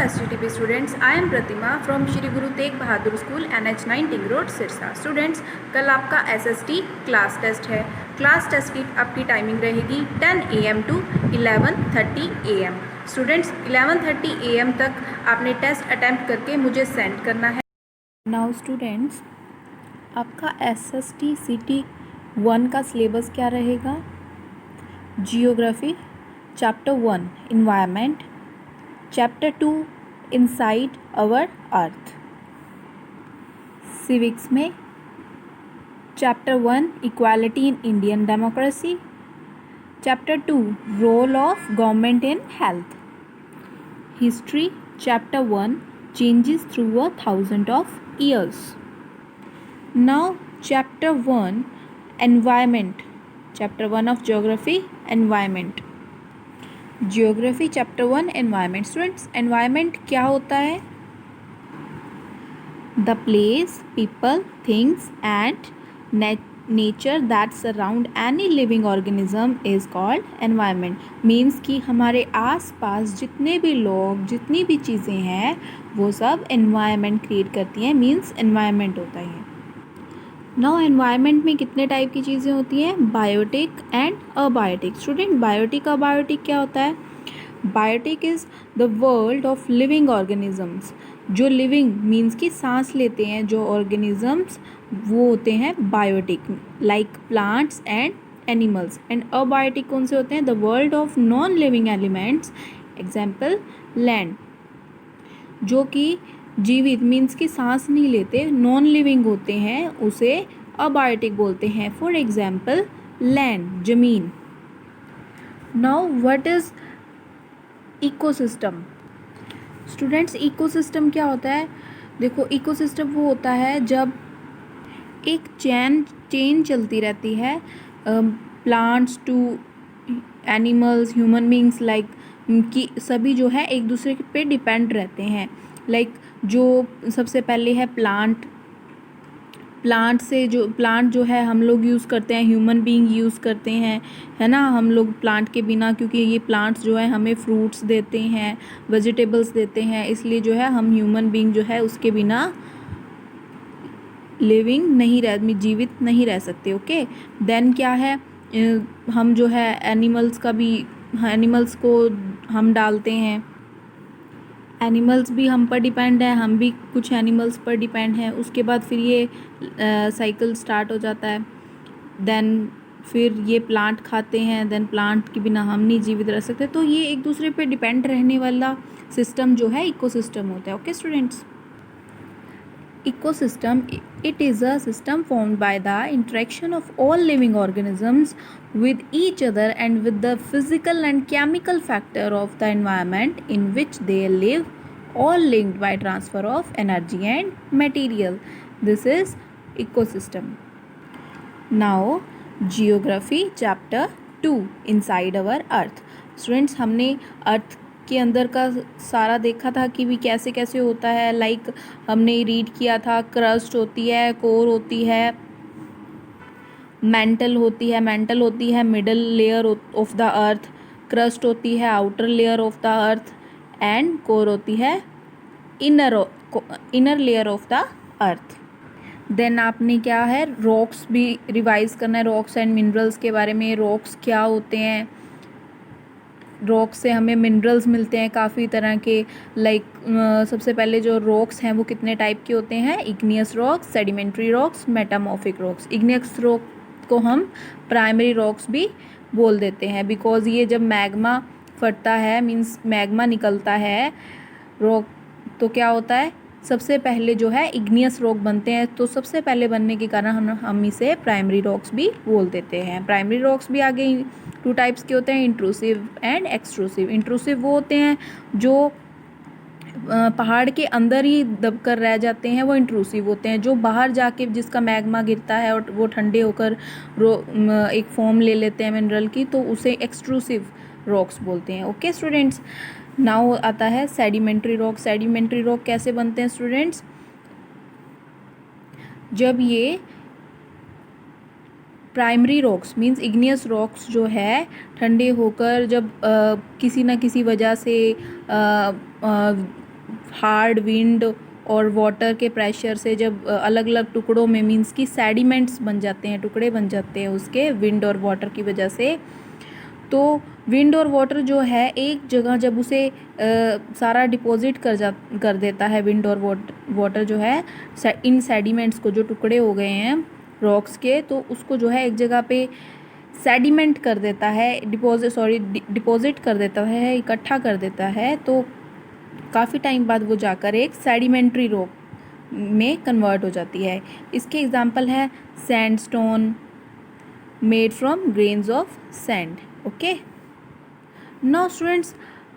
STTP students, I am Pratima from Shri Guru Tegh Bahadur School NH 19 Road Sirsa. Students, कल आपका SST class test है। Class test की आपकी timing रहेगी 10 AM to 11:30 AM। Students, 11:30 AM तक आपने test attempt करके मुझे सेंड करना है। नाउ स्टूडेंट्स, आपका SST CT 1 का सिलेबस क्या रहेगा? Geography chapter 1 environment, chapter 2 inside our earth. Civics में chapter 1 equality in Indian democracy, chapter 2 role of government in health. History chapter 1 changes through 1000 of years. Now chapter 1 environment, chapter 1 of geography environment. Geography chapter 1 environment. Students, environment क्या होता है? The place, people, things and nature that surround any living organism is called environment. Means कि हमारे आसपास जितने भी लोग, जितनी भी चीज़ें हैं, वो सब एनवायरमेंट क्रिएट करती हैं। मीन्स एनवायरमेंट होता है। नाउ एनवायरनमेंट में कितने टाइप की चीज़ें होती हैं? Biotic and abiotic. Student, biotic abiotic क्या होता है? Biotic is the world of living organisms. जो लिविंग मीन्स कि सांस लेते हैं जो ऑर्गेनिजम्स, वो होते हैं biotic, like plants and animals. And abiotic कौन से होते हैं? The world of non living elements, example land. जो कि जीवित मीन्स कि सांस नहीं लेते, नॉन लिविंग होते हैं, उसे अबायोटिक बोलते हैं। फॉर एग्जाम्पल लैंड, जमीन। Now what is ecosystem? Students, ecosystem क्या होता है? देखो, इकोसिस्टम वो होता है जब एक चेन चलती रहती है, plants to animals, human beings, like कि सभी जो है एक दूसरे पे डिपेंड रहते हैं। लाइक जो सबसे पहले है प्लांट जो है हम लोग यूज़ करते हैं, ह्यूमन बीइंग यूज़ करते हैं, है ना। हम लोग प्लांट के बिना, क्योंकि ये प्लांट्स जो है हमें फ्रूट्स देते हैं, वेजिटेबल्स देते हैं, इसलिए जो है हम ह्यूमन बीइंग जो है उसके बिना जीवित नहीं रह सकते। ओके, देन क्या है, हम जो है एनिमल्स को हम डालते हैं। एनिमल्स भी हम पर डिपेंड है, हम भी कुछ एनिमल्स पर डिपेंड हैं। उसके बाद फिर ये साइकिल स्टार्ट हो जाता है। देन फिर ये प्लांट खाते हैं, देन प्लांट के बिना हम नहीं जीवित रह सकते। तो ये एक दूसरे पे डिपेंड रहने वाला सिस्टम जो है इकोसिस्टम होता है। Okay students, ecosystem, it is a system formed by the interaction of all living organisms with each other and with the physical and chemical factor of the environment in which they live, all linked by transfer of energy and material. This is ecosystem. Now geography chapter 2 inside our earth. Students, हमने अर्थ के अंदर का सारा देखा था कि भी कैसे कैसे होता है। लाइक हमने रीड किया था, क्रस्ट होती है, कोर होती है, मेंटल होती है middle layer of the earth, crust होती है outer layer of the earth, and core होती है inner layer of the earth. Then आपने क्या है, रॉक्स भी रिवाइज करना है, रॉक्स एंड मिनरल्स के बारे में। रॉक्स क्या होते हैं? रॉक्स से हमें मिनरल्स मिलते हैं काफ़ी तरह के। लाइक सबसे पहले जो रॉक्स हैं वो कितने टाइप के होते हैं? Igneous rocks, sedimentary rocks, metamorphic rocks. Igneous rock को हम प्राइमरी रॉक्स भी बोल देते हैं, बिकॉज ये जब मैग्मा फटता है, मीन्स मैग्मा निकलता है रॉक, तो क्या होता है, सबसे पहले जो है इग्नियस रॉक बनते हैं। तो सबसे पहले बनने के कारण हम इसे प्राइमरी रॉक्स भी बोल देते हैं। प्राइमरी रॉक्स भी आगे 2 टाइप्स के होते हैं, इंट्रूसिव एंड एक्सट्रूसिव। इंट्रूसिव वो होते हैं जो पहाड़ के अंदर ही दबकर रह जाते हैं, वो इंट्रूसिव होते हैं। जो बाहर जाके जिसका मैग्मा गिरता है और वो ठंडे होकर एक फॉर्म ले लेते हैं मिनरल की, तो उसे एक्सट्रूसिव रॉक्स बोलते हैं। ओके स्टूडेंट्स, नाउ आता है सेडिमेंट्री रॉक। सेडिमेंट्री रॉक कैसे बनते हैं स्टूडेंट्स? जब ये primary rocks means igneous rocks जो है ठंडे होकर जब किसी न किसी वजह से हार्ड विंड और वाटर के प्रेशर से जब अलग अलग टुकड़ों में मीन्स कि सेडिमेंट्स बन जाते हैं, टुकड़े बन जाते हैं उसके विंड और वाटर की वजह से, तो विंड और वाटर जो है एक जगह जब उसे सारा डिपॉजिट कर देता है, विंड और वाटर जो है इन सेडिमेंट्स को, जो टुकड़े हो गए हैं रॉक्स के, तो उसको जो है एक जगह पे सेडिमेंट कर देता है, डिपॉजिट कर देता है, इकट्ठा कर देता है, तो काफ़ी टाइम बाद वो जाकर एक सेडिमेंट्री रॉक में कन्वर्ट हो जाती है। इसके एग्जांपल है sandstone made from grains of sand. Okay, now students,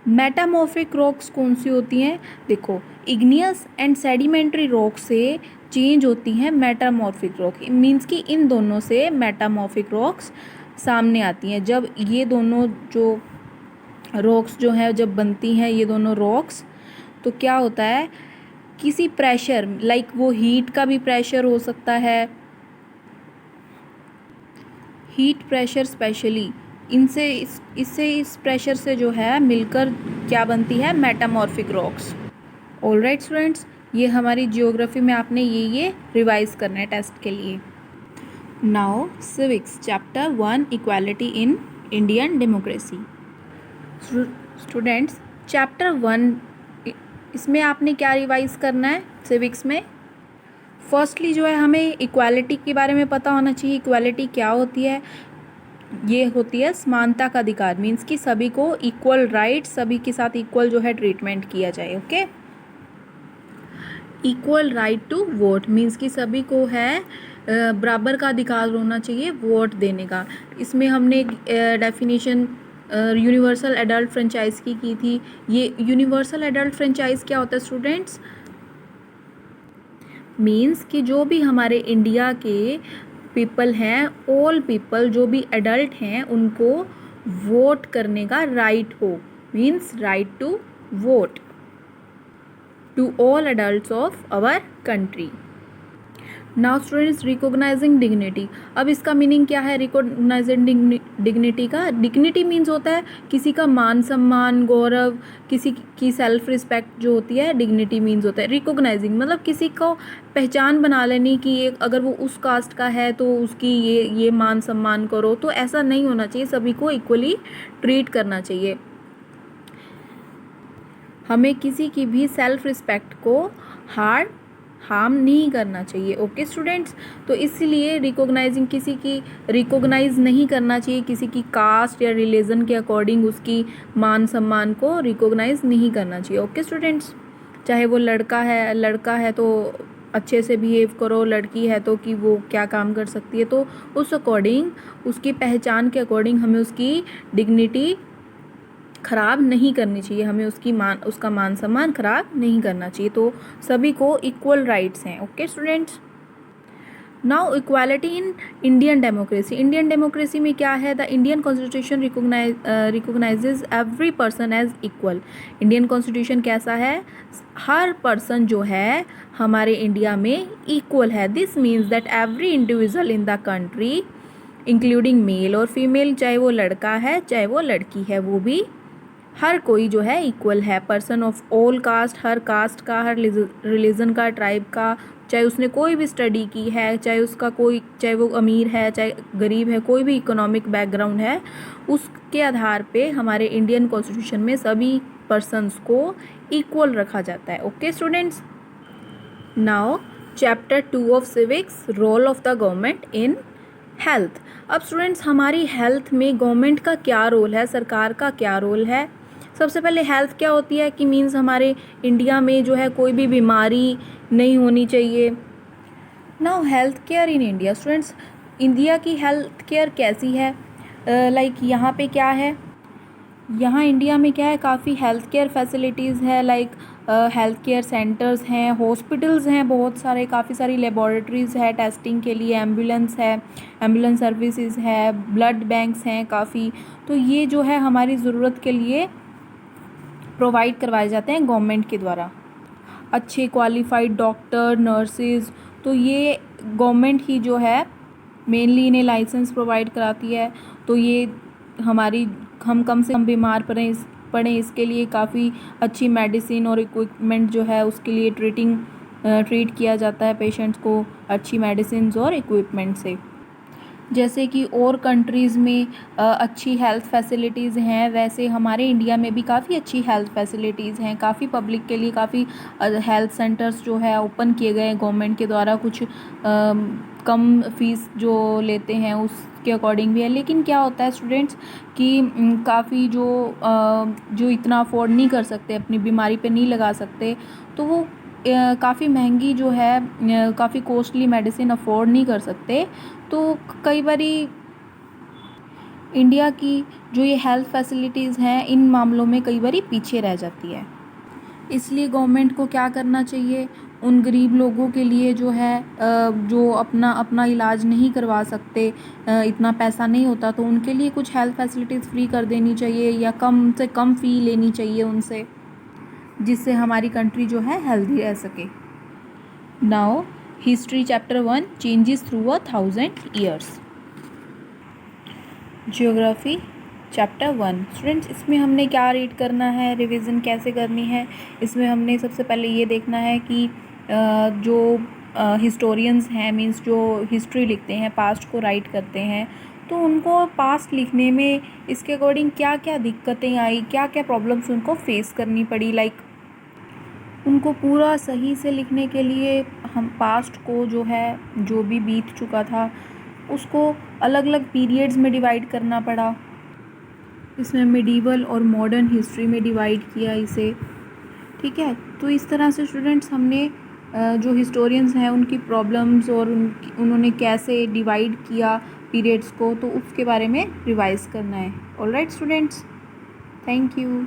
metamorphic rocks कौन सी होती हैं? देखो, इग्नियस एंड सेडिमेंट्री रॉक से चेंज होती हैं मेटामॉर्फिक रॉक, मीन्स कि इन दोनों से मेटामॉर्फिक रॉक्स सामने आती हैं। जब ये दोनों जो रॉक्स जो है जब बनती हैं, ये दोनों रॉक्स, तो क्या होता है, किसी प्रेशर लाइक वो हीट का भी प्रेशर हो सकता है, हीट प्रेशर स्पेशली, इस प्रेशर से जो है मिलकर क्या बनती है, मेटामॉर्फिक रॉक्स। ऑलराइट स्टूडेंट्स, ये हमारी जियोग्राफी में आपने ये रिवाइज करना है टेस्ट के लिए। Now civics chapter 1 equality in Indian democracy. Students, chapter 1 इसमें आपने क्या रिवाइज करना है सिविक्स में? फर्स्टली जो है हमें इक्वालिटी के बारे में पता होना चाहिए। इक्वालिटी क्या होती है? ये होती है समानता का अधिकार, मीन्स कि सभी को इक्वल राइट, सभी के साथ इक्वल जो है ट्रीटमेंट किया जाए। Okay, equal right to vote, means कि सभी को है बराबर का अधिकार होना चाहिए वोट देने का। इसमें हमने डेफिनेशन यूनिवर्सल एडल्ट फ्रेंचाइज की थी। ये यूनिवर्सल एडल्ट फ्रेंचाइज क्या होता है स्टूडेंट्स? मीन्स कि जो भी हमारे इंडिया के पीपल हैं, ऑल पीपल जो भी एडल्ट हैं, उनको वोट करने का राइट हो, means right to vote to all adults of our country. Now students, recognising dignity. अब इसका मीनिंग क्या है रिकॉग्नाइजिंग डिग्निटी का? डिग्निटी मीन्स होता है किसी का मान सम्मान, गौरव, किसी की सेल्फ रिस्पेक्ट जो होती है, डिग्निटी मीन्स होता है। रिकॉग्नाइजिंग मतलब किसी को पहचान बना लेनी कि एक अगर वो उस कास्ट का है तो उसकी ये मान सम्मान करो, तो ऐसा नहीं होना चाहिए, सभी को इक्वली ट्रीट करना चाहिए। हमें किसी की भी सेल्फ रिस्पेक्ट को हार्म नहीं करना चाहिए। ओके स्टूडेंट्स, तो इसलिए रिकॉग्नाइजिंग, किसी की रिकॉग्नाइज नहीं करना चाहिए, किसी की कास्ट या रिलीजन के अकॉर्डिंग उसकी मान सम्मान को रिकॉग्नाइज नहीं करना चाहिए। ओके स्टूडेंट्स, चाहे वो लड़का है तो अच्छे से बिहेव करो, लड़की है तो कि वो क्या काम कर सकती है, तो उस अकॉर्डिंग, उसकी पहचान के अकॉर्डिंग हमें उसकी डिग्निटी ख़राब नहीं करनी चाहिए, हमें उसका मान सम्मान ख़राब नहीं करना चाहिए। तो सभी को इक्वल राइट्स हैं। Okay students, now equality in Indian democracy. Indian democracy में क्या है? The Indian constitution recognises every person as equal. Indian constitution कैसा है? हर पर्सन जो है हमारे इंडिया में इक्वल है। This means that every individual in the country including male और फीमेल, चाहे वो लड़का है चाहे वो लड़की है, वो भी हर कोई जो है इक्वल है। पर्सन ऑफ ऑल कास्ट, हर कास्ट का, हर रिलीजन का, ट्राइब का, चाहे उसने कोई भी स्टडी की है, चाहे वो अमीर है चाहे गरीब है, कोई भी इकोनॉमिक बैकग्राउंड है, उसके आधार पे हमारे इंडियन कॉन्स्टिट्यूशन में सभी पर्सन्स को इक्वल रखा जाता है। Okay students, now chapter 2 of civics, role of the government in health. अब स्टूडेंट्स, हमारी हेल्थ में गवर्नमेंट का क्या रोल है, सरकार का क्या रोल है? सबसे पहले हेल्थ क्या होती है कि मीन्स हमारे इंडिया में जो है कोई भी बीमारी नहीं होनी चाहिए। Now health care in India. Students, India की हेल्थ केयर कैसी है? लाइक यहाँ पे क्या है, यहाँ इंडिया में क्या है, काफ़ी हेल्थ केयर फैसिलिटीज़ है, लाइक हेल्थ केयर सेंटर्स हैं, हॉस्पिटल्स हैं बहुत सारे, काफ़ी सारी लेबॉरेटरीज़ है टेस्टिंग के लिए, एम्बुलेंस है, एम्बुलेंस सर्विसेज है, ब्लड बैंक्स हैं काफ़ी। तो ये जो है हमारी ज़रूरत के लिए प्रोवाइड करवाए जाते हैं गवर्नमेंट के द्वारा। अच्छे क्वालिफाइड डॉक्टर, नर्सेज, तो ये गवर्नमेंट ही जो है मेनली इन्हें लाइसेंस प्रोवाइड कराती है। तो ये हम कम से कम बीमार पढ़ें, इसके लिए काफ़ी अच्छी मेडिसिन और इक्विपमेंट जो है उसके लिए ट्रीट किया जाता है पेशेंट्स को अच्छी मेडिसिन और इक्विपमेंट से। जैसे कि और कंट्रीज़ में अच्छी हेल्थ फैसिलिटीज़ हैं, वैसे हमारे इंडिया में भी काफ़ी अच्छी हेल्थ फैसिलिटीज़ हैं। काफ़ी पब्लिक के लिए काफ़ी हेल्थ सेंटर्स जो है ओपन किए गए हैं गवर्नमेंट के द्वारा, कुछ कम फीस जो लेते हैं उसके अकॉर्डिंग भी है। लेकिन क्या होता है स्टूडेंट्स कि काफ़ी जो इतना अफोर्ड नहीं कर सकते, अपनी बीमारी पे नहीं लगा सकते, तो वो काफ़ी महंगी जो है काफ़ी कॉस्टली मेडिसिन अफोर्ड नहीं कर सकते, तो कई बारी इंडिया की जो ये हेल्थ फैसिलिटीज़ हैं इन मामलों में कई बारी पीछे रह जाती है। इसलिए गवर्नमेंट को क्या करना चाहिए, उन गरीब लोगों के लिए जो है जो अपना इलाज नहीं करवा सकते, इतना पैसा नहीं होता, तो उनके लिए कुछ हेल्थ फैसिलिटीज़ फ्री कर देनी चाहिए या कम से कम फ़ी लेनी चाहिए उनसे, जिससे हमारी कंट्री जो है हेल्दी रह सके। Now history chapter 1 changes through 1000 years. Geography chapter 1 students, इसमें हमने क्या रीड करना है, रिवीजन कैसे करनी है, इसमें हमने सबसे पहले ये देखना है कि जो हिस्टोरियंस हैं, मींस जो हिस्ट्री लिखते हैं, पास्ट को राइट करते हैं, तो उनको पास्ट लिखने में इसके अकॉर्डिंग क्या क्या दिक्कतें आई, क्या क्या प्रॉब्लम्स उनको फेस करनी पड़ी। लाइक उनको पूरा सही से लिखने के लिए हम पास्ट को जो है जो भी बीत चुका था उसको अलग अलग पीरियड्स में डिवाइड करना पड़ा। इसमें मिडीवल और मॉडर्न हिस्ट्री में डिवाइड किया इसे, ठीक है। तो इस तरह से स्टूडेंट्स हमने जो हिस्टोरियंस हैं उनकी प्रॉब्लम्स और उन्होंने कैसे डिवाइड किया पीरियड्स को, तो उसके बारे में रिवाइज करना है। Alright students, thank you.